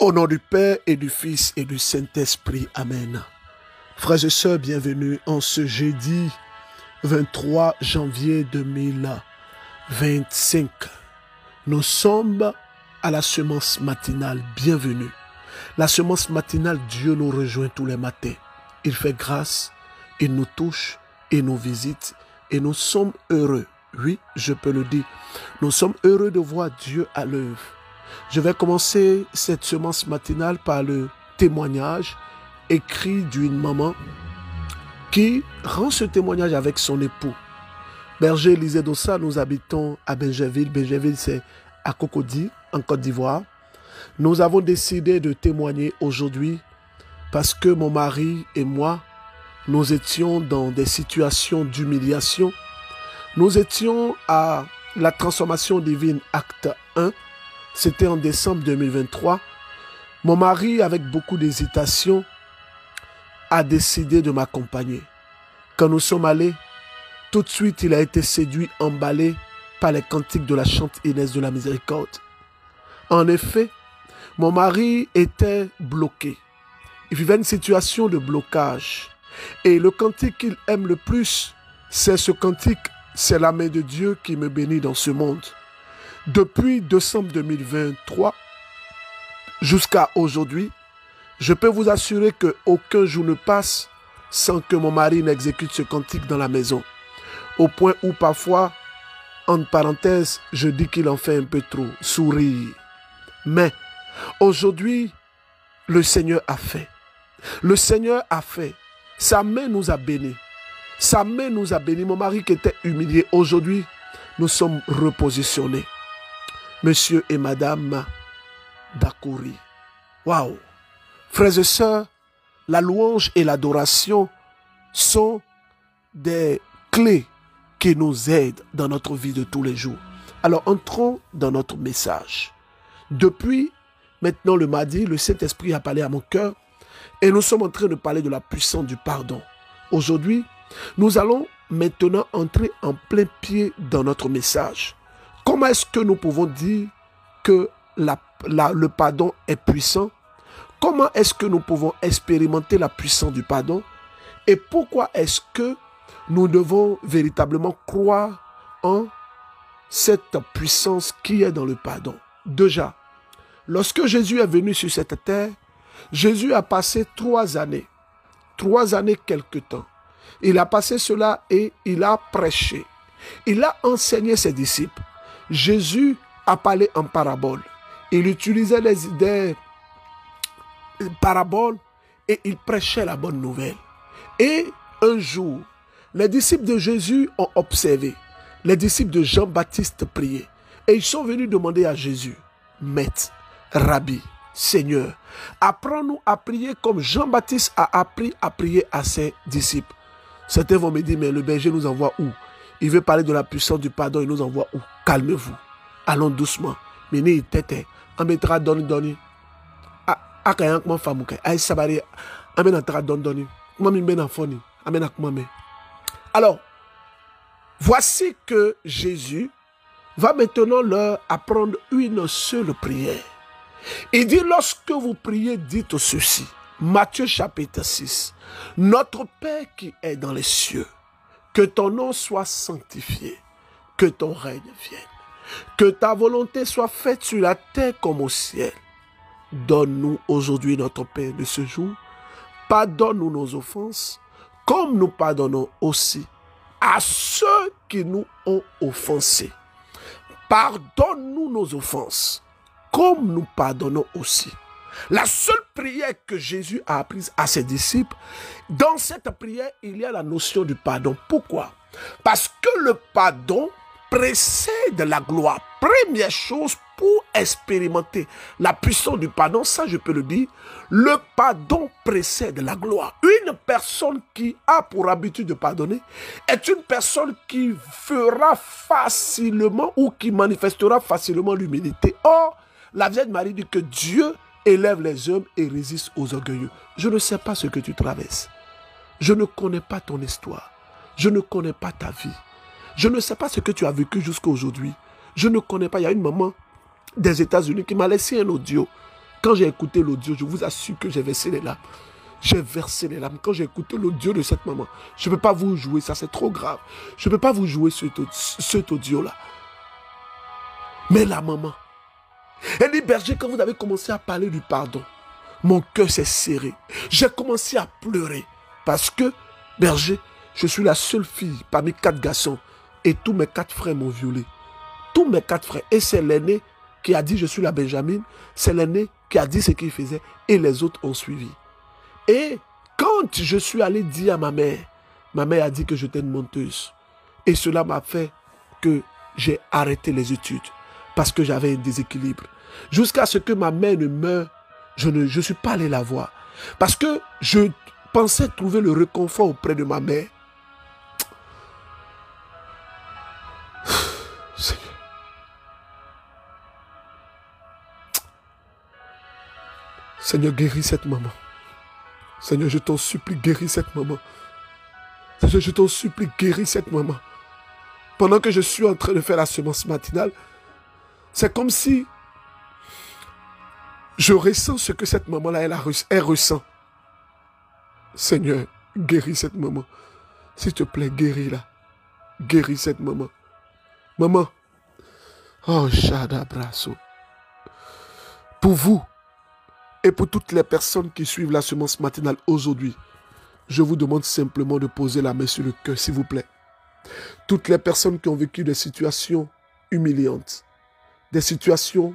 Au nom du Père et du Fils et du Saint-Esprit. Amen. Frères et sœurs, bienvenue en ce jeudi 23 janvier 2025. Nous sommes à la semence matinale. Bienvenue. La semence matinale, Dieu nous rejoint tous les matins. Il fait grâce, il nous touche, il nous visite et nous sommes heureux. Oui, je peux le dire. Nous sommes heureux de voir Dieu à l'œuvre. Je vais commencer cette semence matinale par le témoignage écrit d'une maman qui rend ce témoignage avec son époux. Berger Élisée Dossa, nous habitons à Benjerville. Benjerville, c'est à Cocody, en Côte d'Ivoire. Nous avons décidé de témoigner aujourd'hui parce que mon mari et moi, nous étions dans des situations d'humiliation. Nous étions à la transformation divine, acte 1. C'était en décembre 2023. Mon mari, avec beaucoup d'hésitation, a décidé de m'accompagner. Quand nous sommes allés, tout de suite, il a été séduit, emballé par les cantiques de la chante Inès de la Miséricorde. En effet, mon mari était bloqué. Il vivait une situation de blocage. Et le cantique qu'il aime le plus, c'est ce cantique, c'est la main de Dieu qui me bénit dans ce monde. Depuis décembre 2023 jusqu'à aujourd'hui, je peux vous assurer qu'aucun jour ne passe sans que mon mari n'exécute ce cantique dans la maison. Au point où parfois, entre parenthèses, je dis qu'il en fait un peu trop sourire. Mais aujourd'hui, le Seigneur a fait. Le Seigneur a fait. Sa main nous a bénis. Sa main nous a bénis. Mon mari qui était humilié, aujourd'hui, nous sommes repositionnés. Monsieur et Madame Dakouri. Waouh! Frères et sœurs, la louange et l'adoration sont des clés qui nous aident dans notre vie de tous les jours. Alors entrons dans notre message. Depuis maintenant le mardi, le Saint-Esprit a parlé à mon cœur et nous sommes en train de parler de la puissance du pardon. Aujourd'hui, nous allons maintenant entrer en plein pied dans notre message. Comment est-ce que nous pouvons dire que le pardon est puissant? Comment est-ce que nous pouvons expérimenter la puissance du pardon? Et pourquoi est-ce que nous devons véritablement croire en cette puissance qui est dans le pardon? Déjà, lorsque Jésus est venu sur cette terre, Jésus a passé 3 années quelque temps. Il a passé cela et il a prêché. Il a enseigné ses disciples. Jésus a parlé en parabole. Il utilisait des paraboles et il prêchait la bonne nouvelle. Et un jour, les disciples de Jésus ont observé. Les disciples de Jean-Baptiste priaient. Et ils sont venus demander à Jésus, Maître, Rabbi, Seigneur, apprends-nous à prier comme Jean-Baptiste a appris à prier à ses disciples. Certains vont me dire, mais le berger nous envoie où? Il veut parler de la puissance du pardon, il nous envoie où? Calmez-vous. Allons doucement. Meni tete, ametra doni. Akayank mon famouke. Aïe sabari, amenatra doni. Mami ben afoni, amenak mame. Alors, voici que Jésus va maintenant leur apprendre une seule prière. Il dit, lorsque vous priez, dites ceci. Matthieu chapitre 6. Notre Père qui est dans les cieux, que ton nom soit sanctifié, que ton règne vienne, que ta volonté soit faite sur la terre comme au ciel. Donne-nous aujourd'hui notre pain de ce jour. Pardonne-nous nos offenses, comme nous pardonnons aussi à ceux qui nous ont offensés. Pardonne-nous nos offenses, comme nous pardonnons aussi. La seule prière que Jésus a apprise à ses disciples, dans cette prière, il y a la notion du pardon. Pourquoi? Parce que le pardon précède la gloire. Première chose pour expérimenter la puissance du pardon, ça je peux le dire, le pardon précède la gloire. Une personne qui a pour habitude de pardonner est une personne qui fera facilement ou qui manifestera facilement l'humilité. Or, la Vierge Marie dit que Dieu élève les hommes et résiste aux orgueilleux. Je ne sais pas ce que tu traverses. Je ne connais pas ton histoire. Je ne connais pas ta vie. Je ne sais pas ce que tu as vécu jusqu'à aujourd'hui. Je ne connais pas. Il y a une maman des États-Unis qui m'a laissé un audio Quand j'ai écouté l'audio, je vous assure que j'ai versé les larmes. J'ai versé les larmes quand j'ai écouté l'audio de cette maman. Je ne peux pas vous jouer, ça c'est trop grave. Je ne peux pas vous jouer cet audio-là. Mais la maman, elle dit, berger, quand vous avez commencé à parler du pardon, mon cœur s'est serré. J'ai commencé à pleurer. Parce que, berger, je suis la seule fille parmi 4 garçons. Et tous mes 4 frères m'ont violé. Tous mes 4 frères. Et c'est l'aîné qui a dit, je suis la Benjamin. C'est l'aîné qui a dit ce qu'il faisait. Et les autres ont suivi. Et quand je suis allé dire à ma mère a dit que j'étais une menteuse. Et cela m'a fait que j'ai arrêté les études. Parce que j'avais un déséquilibre. Jusqu'à ce que ma mère ne meure, je ne suis pas allé la voir. Parce que je pensais trouver le réconfort auprès de ma mère. Seigneur. Seigneur, guéris cette maman. Seigneur, je t'en supplie, guéris cette maman. Seigneur, je t'en supplie, guéris cette maman. Pendant que je suis en train de faire la semence matinale, c'est comme si je ressens ce que cette maman-là, elle ressent. Seigneur, guéris cette maman. S'il te plaît, guéris-la. Guéris cette maman. Maman. Oh, Shadabraso. Pour vous et pour toutes les personnes qui suivent la semence matinale aujourd'hui, je vous demande simplement de poser la main sur le cœur, s'il vous plaît. Toutes les personnes qui ont vécu des situations humiliantes, des situations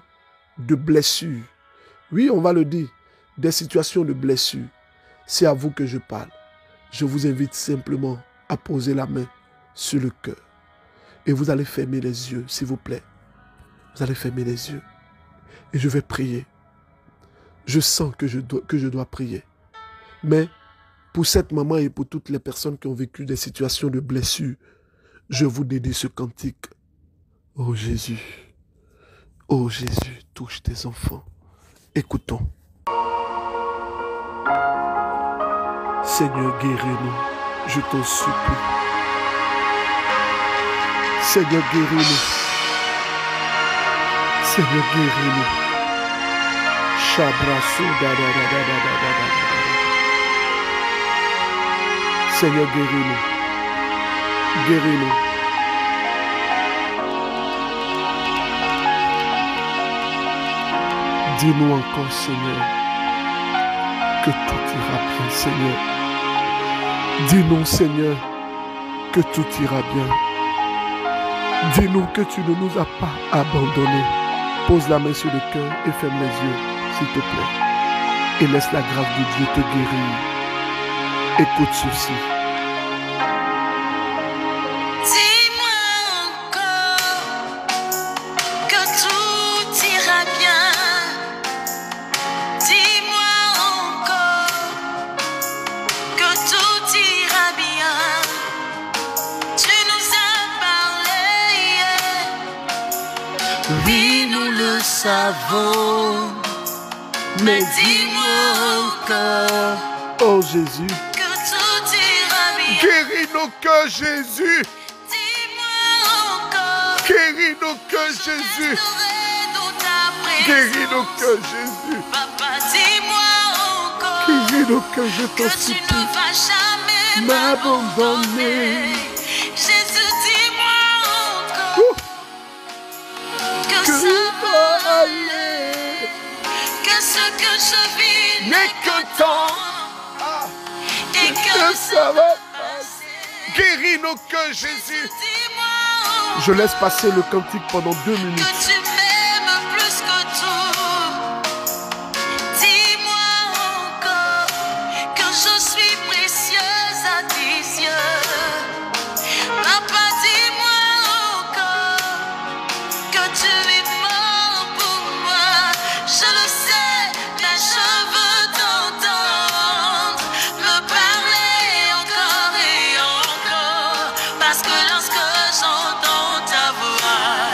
de blessures. Oui, on va le dire, des situations de blessures. C'est à vous que je parle. Je vous invite simplement à poser la main sur le cœur. Et vous allez fermer les yeux, s'il vous plaît. Vous allez fermer les yeux. Et je vais prier. Je sens que je dois prier. Mais pour cette maman et pour toutes les personnes qui ont vécu des situations de blessures, je vous dédie ce cantique. Oh Jésus, touche tes enfants. Écoutons. Seigneur, guéris-nous, je t'en supplie. Seigneur, guéris-nous. Seigneur, guéris-nous. Shabrasu da da da da da da da da. Seigneur, guéris-nous. Guéris-nous. Dis-nous encore, Seigneur, que tout ira bien, Seigneur. Dis-nous, Seigneur, que tout ira bien. Dis-nous que tu ne nous as pas abandonnés. Pose la main sur le cœur et ferme les yeux, s'il te plaît. Et laisse la grâce de Dieu te guérir. Écoute ceci. Dis-moi encore que tout ira bien. Dis-moi encore que tout ira bien. Tu nous as parlé, oui, nous le savons. Mais dis-moi encore, oh Jésus, que tout ira bien. guéris nos cœurs, Jésus. Dis-moi encore, Guéris nos cœurs, Jésus. Guéris nos cœurs, Jésus. Papa, dis-moi encore Guéris nos cœurs, je que t'en tu supplie. ne vas jamais M'abandonner. m'abandonner. Jésus, dis-moi encore Ouh. que Que ça va va aller, que ce que je vis n'est que temps. et que Que ça ça va va passer. Guéris nos cœurs, Jésus. Dis-moi Je laisse passer le cantique pendant 2 que minutes. tu m'aimes plus que tout. Dis-moi encore que je suis précieuse à tes yeux. Papa, dis-moi encore que tu es mort pour moi. Je le sais, mais je veux t'entendre me parler encore et encore. Parce que lorsque j'entends ta voix,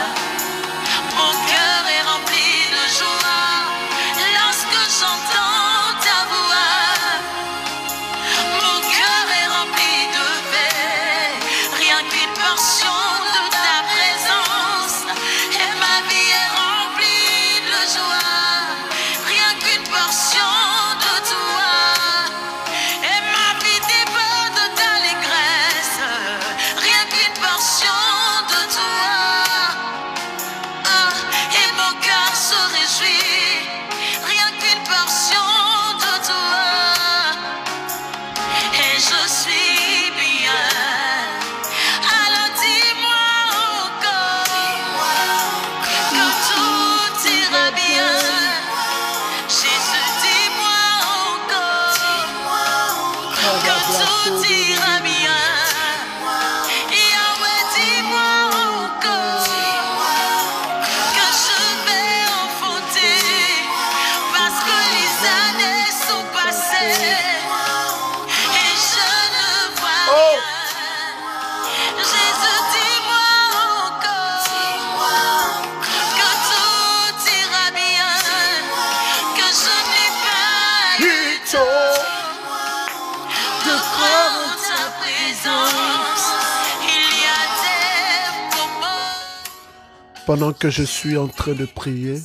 Pendant que je suis en train de prier,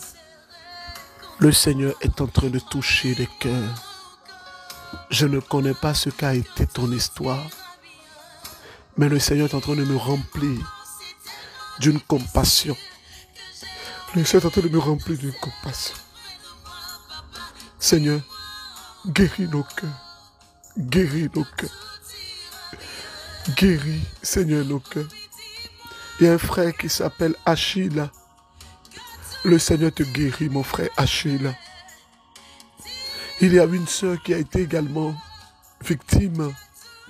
le Seigneur est en train de toucher les cœurs. Je ne connais pas ce qu'a été ton histoire, mais le Seigneur est en train de me remplir d'une compassion. Le Seigneur est en train de me remplir d'une compassion. Seigneur, guéris nos cœurs. Guéris nos cœurs. Guéris, Seigneur, nos cœurs. Il y a un frère qui s'appelle Achille. Le Seigneur te guérit, mon frère Achille. Il y a une sœur qui a été également victime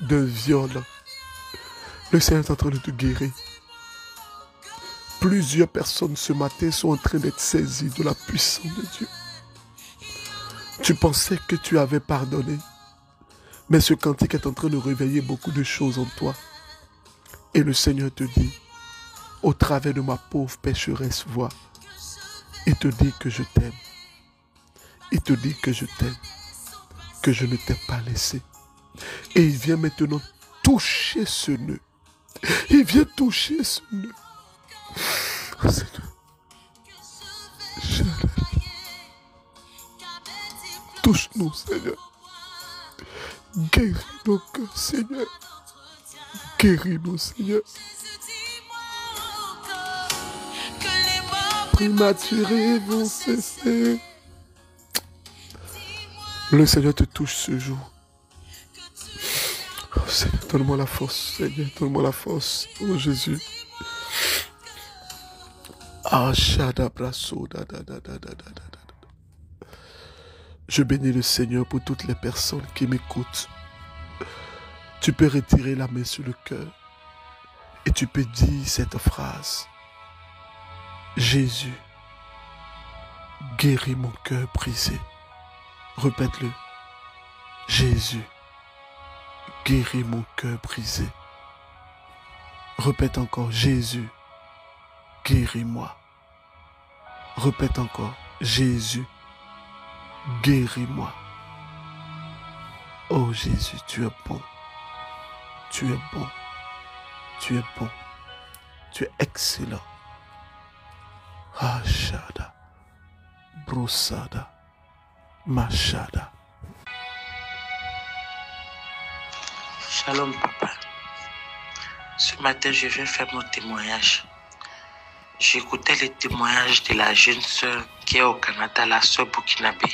d'un viol. Le Seigneur est en train de te guérir. Plusieurs personnes ce matin sont en train d'être saisies de la puissance de Dieu. Tu pensais que tu avais pardonné, mais ce cantique est en train de réveiller beaucoup de choses en toi. Et le Seigneur te dit, au travers de ma pauvre pécheresse voix, il te dit que je t'aime. Il te dit que je t'aime, que je ne t'ai pas laissé. Et il vient maintenant toucher ce nœud. Il vient toucher ce nœud. Oh, Seigneur. Touche-nous, Seigneur. Guéris nos cœurs, Seigneur. Guéris-nous, Seigneur. Prématurés vont cesser. Le Seigneur te touche ce jour. Oh, Seigneur, donne-moi la force. Seigneur, donne-moi la force. Oh Jésus. Ah, je bénis le Seigneur pour toutes les personnes qui m'écoutent. Tu peux retirer la main sur le cœur et tu peux dire cette phrase. Jésus, guéris mon cœur brisé. Répète-le. Jésus, guéris mon cœur brisé. Répète encore. Jésus, guéris-moi. Répète encore. Jésus, guéris-moi. Oh Jésus, tu es bon. Tu es bon. Tu es bon. Tu es excellent. Ashada, Brosada, Machada. Shalom papa. Ce matin, je viens faire mon témoignage. J'écoutais les témoignages de la jeune sœur qui est au Canada, la sœur burkinabé.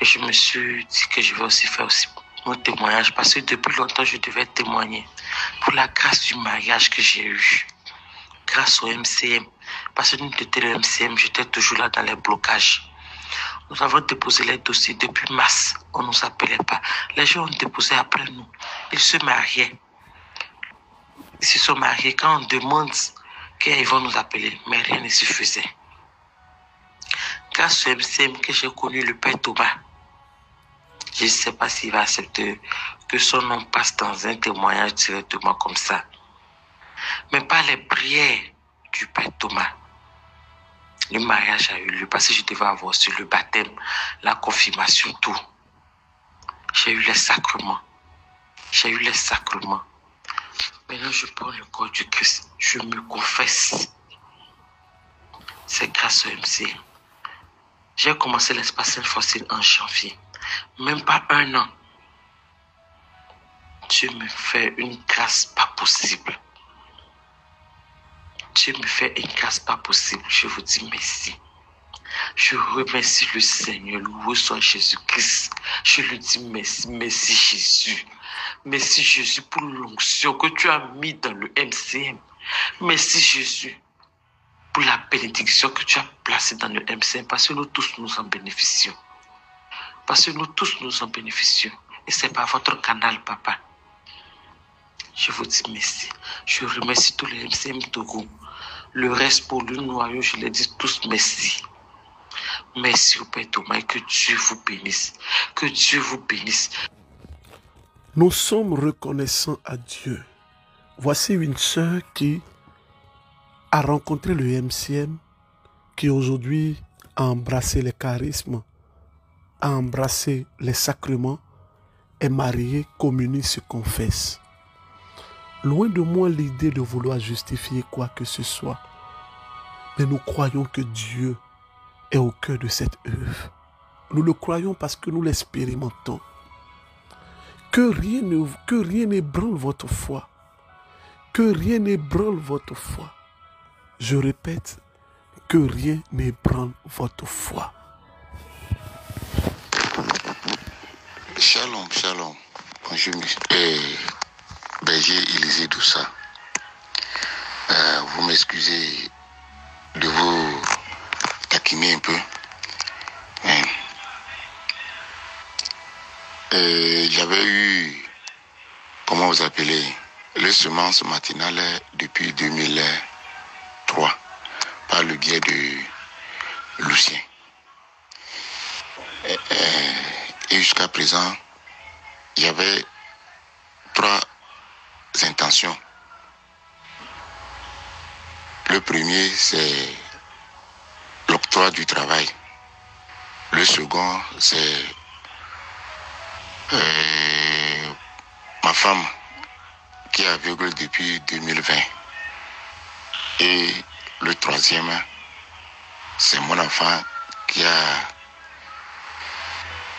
Et je me suis dit que je vais aussi faire aussi mon témoignage parce que depuis longtemps, je devais témoigner pour la grâce du mariage que j'ai eu. Grâce au MCM. Parce que nous étions le MCM, j'étais toujours là dans les blocages. Nous avons déposé les dossiers depuis mars. On ne nous appelait pas. Les gens ont déposé après nous. Ils se mariaient. Ils se sont mariés. Quand on demande qu'ils vont nous appeler, mais rien ne se faisait. Grâce au MCM que j'ai connu le Père Thomas, je ne sais pas s'il va accepter que son nom passe dans un témoignage directement comme ça. Mais par les prières du Père Thomas, le mariage a eu lieu parce que je devais avoir sur le baptême, la confirmation, tout. J'ai eu les sacrements. J'ai eu les sacrements. Maintenant, je prends le corps du Christ. Je me confesse. C'est grâce au MCM. J'ai commencé l'espace fossile en janvier. Même pas un an. Dieu me fait une grâce pas possible. Dieu me fait une grâce pas possible. Je vous dis merci. Je remercie le Seigneur. Loué soit Jésus-Christ. Je lui dis merci. Merci Jésus. Merci Jésus pour l'onction que tu as mis dans le MCM. Merci Jésus pour la bénédiction que tu as placée dans le MCM. Parce que nous tous nous en bénéficions. Parce que nous tous nous en bénéficions. Et c'est par votre canal, papa. Je vous dis merci. Je remercie tous les MCM Togo. Le reste pour le noyau, je les dis tous merci. Merci au Père Thomas et que Dieu vous bénisse. Que Dieu vous bénisse. Nous sommes reconnaissants à Dieu. Voici une sœur qui a rencontré le MCM, qui aujourd'hui a embrassé les charismes, a embrassé les sacrements, est mariée, communie, se confesse. Loin de moi l'idée de vouloir justifier quoi que ce soit Mais nous croyons que Dieu est au cœur de cette œuvre. Nous le croyons parce que nous l'expérimentons. Que rien n'ébranle votre foi. Que rien n'ébranle votre foi. Je répète, que rien n'ébranle votre foi. Shalom, shalom. Bonjour, berger Élisée Doussa. Vous m'excusez de vous taquiner un peu. J'avais eu, comment vous appelez, le semence matinale depuis 2003 par le biais de Lucien. Et jusqu'à présent, j'avais 3 intentions. Le premier, c'est l'octroi du travail. Le second, c'est ma femme qui est aveugle depuis 2020. Et le troisième, c'est mon enfant qui a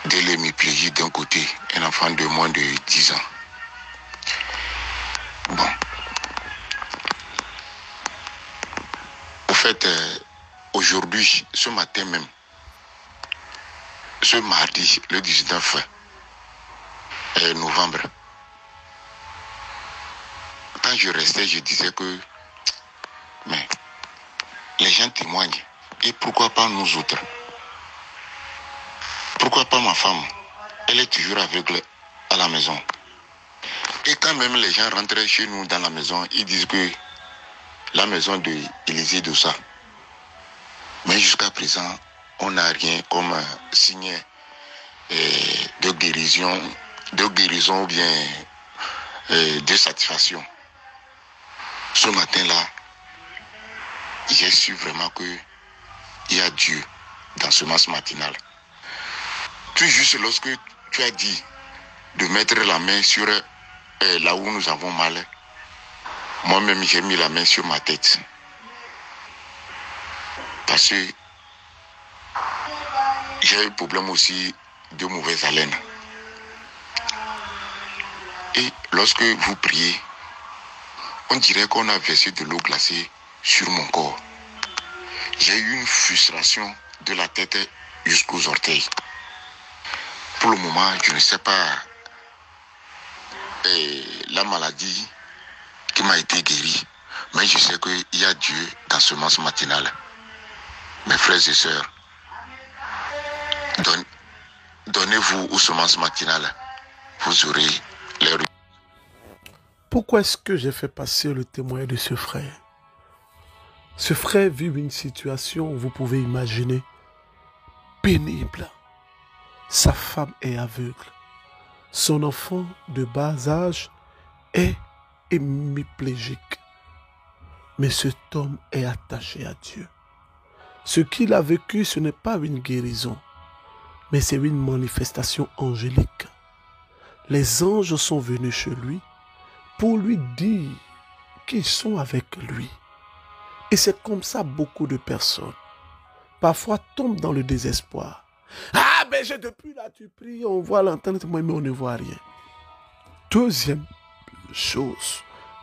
de l'hémiplégie d'un côté, un enfant de moins de 10 ans. Bon. Au fait, aujourd'hui, ce matin même, ce mardi, le 19 novembre, quand je restais, je disais que mais les gens témoignent. Et pourquoi pas nous autres? Pourquoi pas ma femme? Elle est toujours aveugle à la maison. Et quand même les gens rentraient chez nous dans la maison, ils disent que la maison de Élisée Doussa. Mais jusqu'à présent, on n'a rien comme signe de guérison ou bien de satisfaction. Ce matin-là, j'ai su vraiment qu'il y a Dieu dans ce masse matinal. Tout juste lorsque tu as dit de mettre la main sur là où nous avons mal, moi-même j'ai mis la main sur ma tête. Parce que j'ai eu problème aussi de mauvaise haleine. Et lorsque vous priez, on dirait qu'on a versé de l'eau glacée sur mon corps. J'ai eu une frustration de la tête jusqu'aux orteils. Pour le moment, je ne sais pas la maladie qui m'a été guérie, mais je sais qu'il y a Dieu dans ce masse matinal. Mes frères et sœurs, donnez-vous aux semences matinales, vous aurez les... Pourquoi est-ce que j'ai fait passer le témoin de ce frère? Ce frère vit une situation, vous pouvez imaginer, pénible. Sa femme est aveugle. Son enfant de bas âge est hémiplégique. Mais cet homme est attaché à Dieu. Ce qu'il a vécu, ce n'est pas une guérison, mais c'est une manifestation angélique. Les anges sont venus chez lui pour lui dire qu'ils sont avec lui. Et c'est comme ça beaucoup de personnes, parfois tombent dans le désespoir. Ah, ben depuis là, tu pries, on voit l'antenne, mais on ne voit rien. Deuxième chose,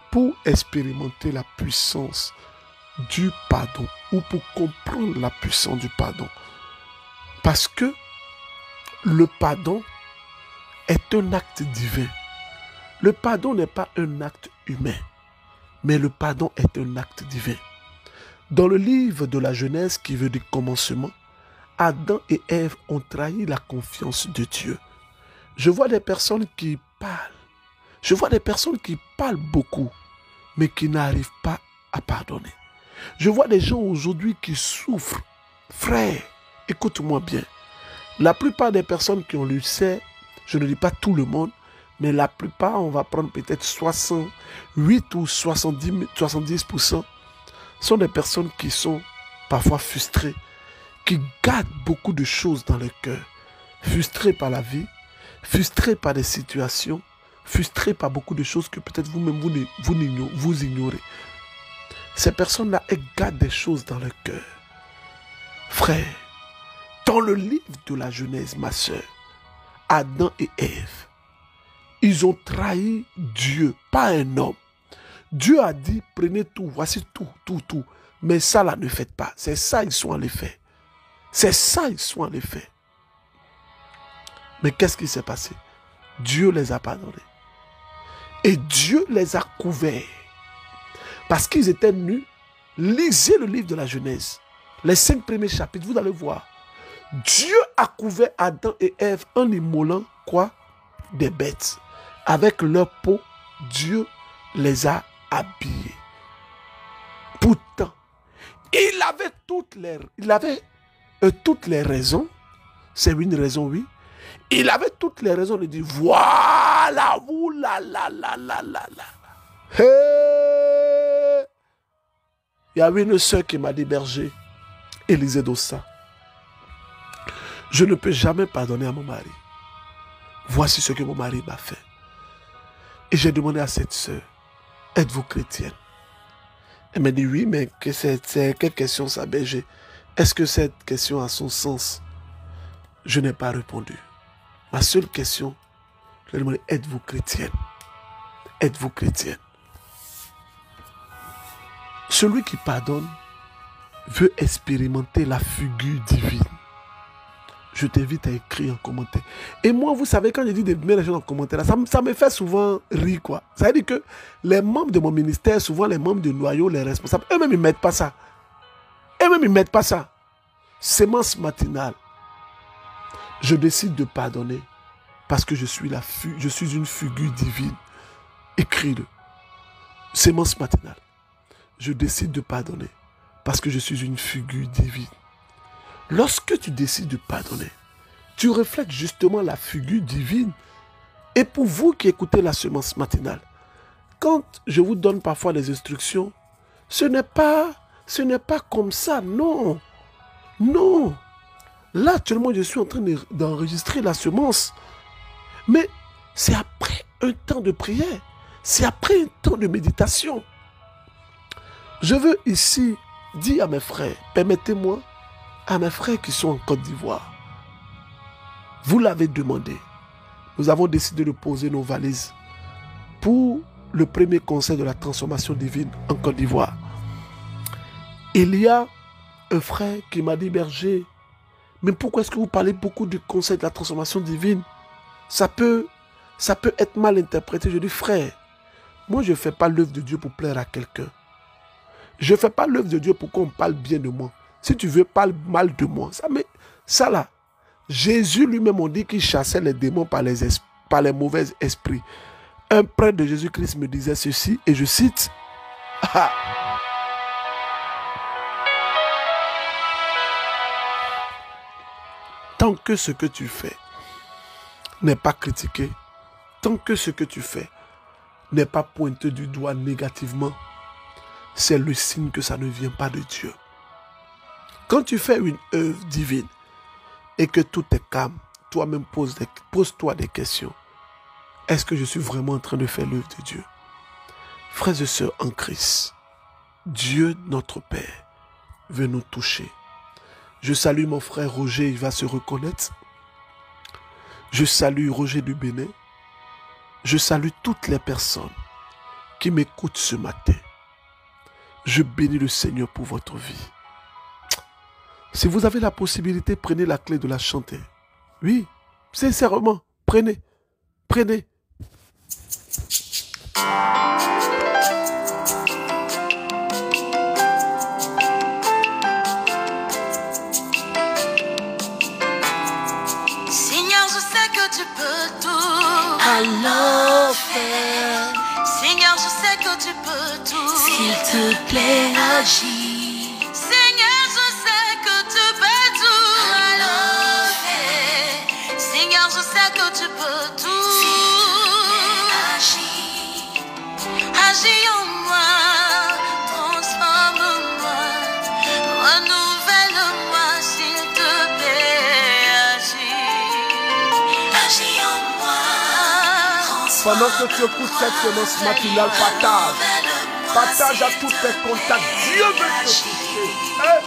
pour expérimenter la puissance du pardon, ou pour comprendre la puissance du pardon. Parce que le pardon est un acte divin. Le pardon n'est pas un acte humain, mais le pardon est un acte divin. Dans le livre de la Genèse qui veut dire commencement, Adam et Ève ont trahi la confiance de Dieu. Je vois des personnes qui parlent. Je vois des personnes qui parlent beaucoup, mais qui n'arrivent pas à pardonner. Je vois des gens aujourd'hui qui souffrent. Frère, écoute-moi bien. La plupart des personnes qui ont l'ulcère, je ne dis pas tout le monde, mais la plupart, on va prendre peut-être 68 ou 70%, sont des personnes qui sont parfois frustrées, qui gardent beaucoup de choses dans leur cœur, frustrées par la vie, frustrées par des situations, frustrées par beaucoup de choses que peut-être vous-même vous ignorez. Ces personnes-là, elles gardent des choses dans leur cœur. Frère, dans le livre de la Genèse, ma soeur, Adam et Ève, ils ont trahi Dieu, pas un homme. Dieu a dit, prenez tout, voici tout. Mais ça là, ne faites pas. C'est ça, ils sont allés faire. C'est ça, ils sont allés faire. Mais qu'est-ce qui s'est passé? Dieu les a pardonnés. Et Dieu les a couverts. Parce qu'ils étaient nus. Lisez le livre de la Genèse. Les 5 premiers chapitres, vous allez voir. Dieu a couvert Adam et Ève en immolant quoi? Des bêtes. Avec leur peau, Dieu les a habillés. Pourtant, il avait toutes les raisons. C'est une raison, oui. Il avait toutes les raisons de dire, voilà, vous, la. Hey! Il y avait une soeur qui m'a dit, berger, Élisée Dossa, je ne peux jamais pardonner à mon mari. Voici ce que mon mari m'a fait. Et j'ai demandé à cette soeur, êtes-vous chrétienne? Elle m'a dit, oui, mais quelle question ça, berger? Est-ce que cette question a son sens? Je n'ai pas répondu. Ma seule question, je lui ai demandé, êtes-vous chrétienne? Êtes-vous chrétienne? Celui qui pardonne veut expérimenter la figure divine. Je t'invite à écrire en commentaire. Et moi, vous savez, quand je dis de mettre les choses en commentaire, ça me fait souvent rire, quoi. Ça veut dire que les membres de mon ministère, souvent les membres du noyau, les responsables, eux-mêmes, ils ne mettent pas ça. Eux-mêmes, ils ne mettent pas ça. Sémence matinale. Je décide de pardonner parce que je suis une figure divine. Écris-le. Sémence matinale. Je décide de pardonner parce que je suis une figure divine. Lorsque tu décides de pardonner, tu reflètes justement la figure divine. Et pour vous qui écoutez la sémence matinale, quand je vous donne parfois des instructions, ce n'est pas comme ça, non. Non. Là, actuellement, je suis en train d'enregistrer la semence. Mais c'est après un temps de prière. C'est après un temps de méditation. Je veux ici dire à mes frères, permettez-moi, à mes frères qui sont en Côte d'Ivoire, vous l'avez demandé. Nous avons décidé de poser nos valises pour le premier conseil de la transformation divine en Côte d'Ivoire. Il y a un frère qui m'a dit, berger, mais pourquoi est-ce que vous parlez beaucoup du conseil de la transformation divine? Ça peut être mal interprété. Je dis, frère, moi je ne fais pas l'œuvre de Dieu pour plaire à quelqu'un. Je ne fais pas l'œuvre de Dieu pour qu'on parle bien de moi. Si tu veux, parle mal de moi. Ça là, Jésus lui-même on dit qu'il chassait les démons par les mauvais esprits. Un prêtre de Jésus-Christ me disait ceci, et je cite, tant que ce que tu fais n'est pas critiqué, tant que ce que tu fais n'est pas pointé du doigt négativement, c'est le signe que ça ne vient pas de Dieu. Quand tu fais une œuvre divine et que tout est calme, toi-même pose-toi des questions. Est-ce que je suis vraiment en train de faire l'œuvre de Dieu? Frères et sœurs en Christ, Dieu notre Père veut nous toucher. Je salue mon frère Roger, il va se reconnaître. Je salue Roger du Bénin. Je salue toutes les personnes qui m'écoutent ce matin. Je bénis le Seigneur pour votre vie. Si vous avez la possibilité, prenez la clé de la chanter. Oui, sincèrement, prenez. Seigneur, je sais que tu peux tout. Alors fais, Seigneur, je sais que tu peux tout. s'il te plaît, agis. Seigneur, je sais que tu peux tout. Alors fais. Seigneur, je sais que tu peux tout. Agis. Agis en moi, transforme-moi, renouvelle-moi, s'il te plaît. Agis en moi. Pendant que tu écoutes cette sémence matinale, Partage à tous tes contacts. Dieu veut te toucher. Hein?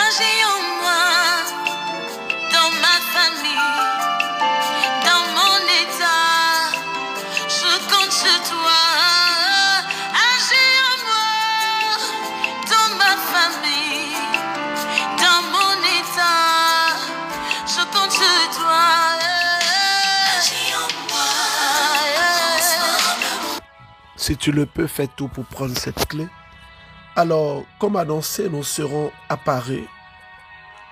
Agis en moi, dans ma famille, dans mon état, je compte sur toi. Agis en moi, dans ma famille, dans mon état, je compte sur toi. Agis en moi. Si tu le peux, fais tout pour prendre cette clé. Alors, comme annoncé, nous serons à Paris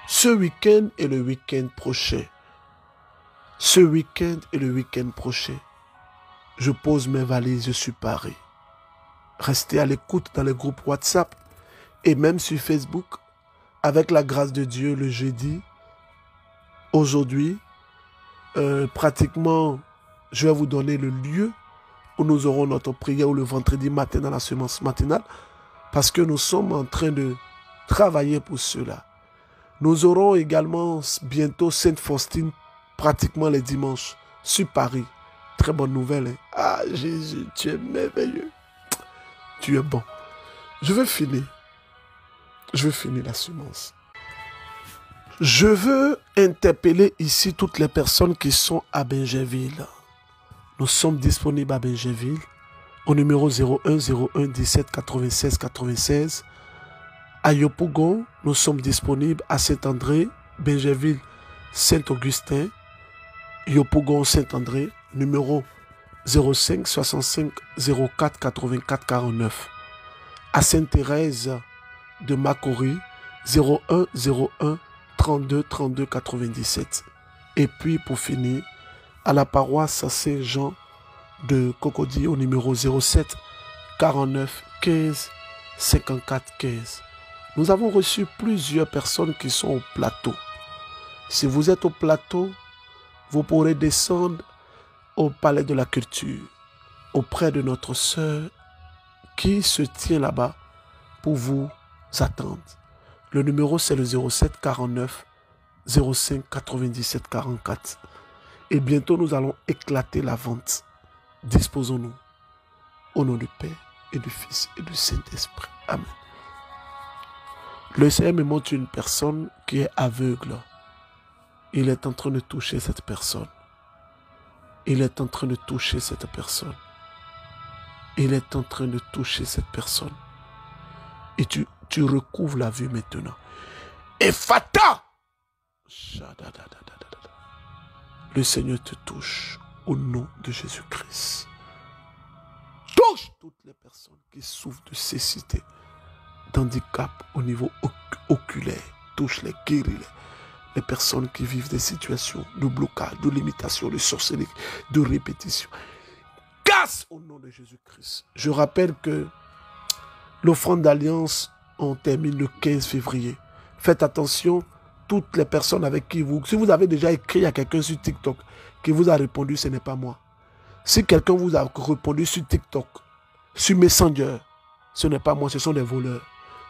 ce week-end et le week-end prochain. Ce week-end et le week-end prochain, je pose mes valises, je suis Paris. Restez à l'écoute dans les groupes WhatsApp et même sur Facebook. Avec la grâce de Dieu, le jeudi, aujourd'hui, pratiquement, je vais vous donner le lieu où nous aurons notre prière, ou le vendredi matin dans la semence matinale, parce que nous sommes en train de travailler pour cela. Nous aurons également bientôt Sainte Faustine, pratiquement les dimanches, sur Paris. Très bonne nouvelle. Hein? Ah Jésus, tu es merveilleux. Tu es bon. Je veux finir la semence. Je veux interpeller ici toutes les personnes qui sont à Bingerville. Nous sommes disponibles à Bingerville au numéro 01 01 17 96 96. À Yopougon, nous sommes disponibles à Saint-André, Bingerville, Saint-Augustin, Yopougon, Saint-André, numéro 05 65 04 84 49. À Sainte-Thérèse de Macori, 01 01 32 32 97. Et puis pour finir, à la paroisse Saint-Jean de Cocody au numéro 07 49 15 54 15. Nous avons reçu plusieurs personnes qui sont au plateau. Si vous êtes au plateau, vous pourrez descendre au Palais de la Culture auprès de notre sœur qui se tient là-bas pour vous attendre. Le numéro c'est le 07 49 05 97 44. Et bientôt nous allons éclater la vente. Disposons-nous au nom du Père et du Fils et du Saint-Esprit. Amen. Le Seigneur me montre une personne qui est aveugle. Il est en train de toucher cette personne. Il est en train de toucher cette personne. Il est en train de toucher cette personne. Et tu recouvres la vue maintenant. Et Fata! Le Seigneur te touche au nom de Jésus-Christ. Touche toutes les personnes qui souffrent de cécité, d'handicap au niveau oculaire. Touche-les, guéris-les. Les personnes qui vivent des situations de blocage, de limitation, de sorcellerie, de répétition. Casse au nom de Jésus-Christ. Je rappelle que l'offrande d'alliance, on termine le 15 février. Faites attention, toutes les personnes avec qui vous... Si vous avez déjà écrit à quelqu'un sur TikTok qui vous a répondu, ce n'est pas moi. Si quelqu'un vous a répondu sur TikTok, sur Messenger, ce n'est pas moi, ce sont des voleurs.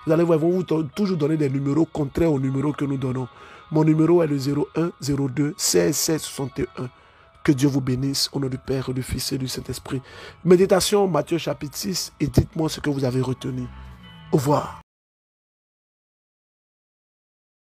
Vous allez voir, ils vont vous toujours donner des numéros contraires aux numéros que nous donnons. Mon numéro est le 01 02 16 16 61. Que Dieu vous bénisse au nom du Père, du Fils et du Saint-Esprit. Méditation, Matthieu chapitre 6, et dites-moi ce que vous avez retenu. Au revoir.